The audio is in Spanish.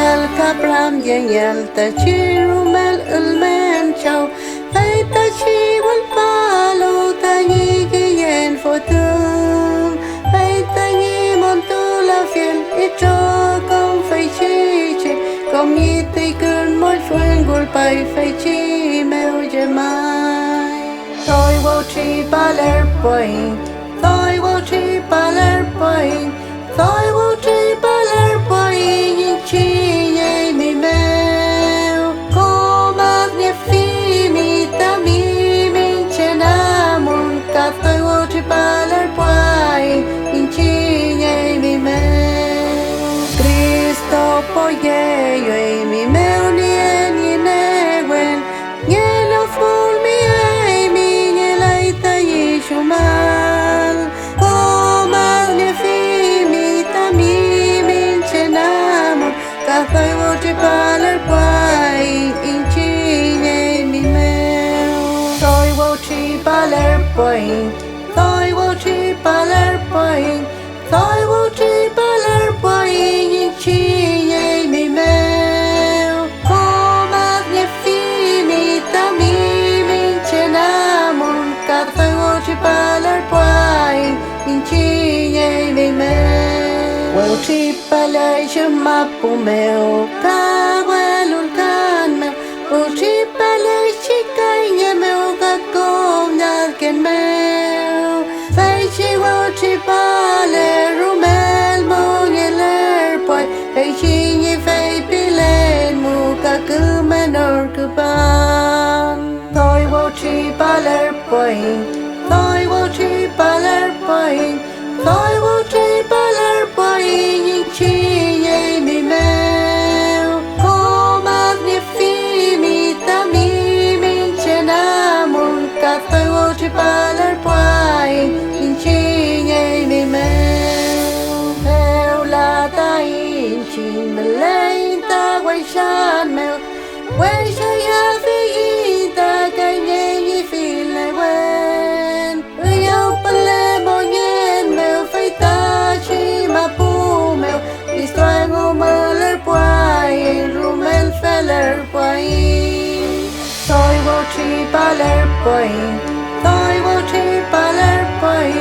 rumel kapram yel ta chi rumel ulmen chau fai ta chi wal palo ta ni yen fotum fai ta ni mon tu la fiel e cho con fai chi chi con mi te cơn môi phun gul pai fai chi meu je mai tôi vô chi baler point tôi vô chi baler point tôi vô chi baler point nhìn chi nhảy mi mèo cô mắt nhẹ phi mi ta mi mình trên amon cả tôi vô chi baler point nhìn chi nhảy mi mèo Cristo poye yo mi mèo nie ni ne wen nie lo ful mi ai mi nie lai ta Yeshu mal Comal ne fi mi ta mi min chen amor Ca thoi vô tri paler quai in chi nhảy mi mèo Thoi vô tri paler quai Thoi vô tri paler quai Thoi vô tri paler quai in chi nhảy mi mèo Comal ne fi mi ta mi min chen amor Ca thoi vô tri paler quai in chi nhảy mi mèo Vô tri paler je mapu mèo Ca quelul can mèo Vô tri paler chi cay nhẹ mèo Ca công nhạt kén mèo Phải chi vô tri paler rumel mô nhẹ ler quai Phải chi nhẹ phải pi lên mù Ca cứ menor cứ ban Thôi vô tri paler quai Thôi vô tri paler quai Thôi vô tri paler quai nhìn chi nhảy mi mèo Cô mắt nhẹ phi mi ta mi mình trên amon Ca thôi vô tri paler quai nhìn chi nhảy mi mèo Theo là ta in chi mà lấy ta quay san mèo Quay sa ya phi ta cái nhẹ như phi lại quen Yêu pale mo nyen mèo phải ta chi mà pu mèo Israel ngô mơ lэр quay rumel feller quay Tôi vô tri paler quay Tôi vô tri paler quay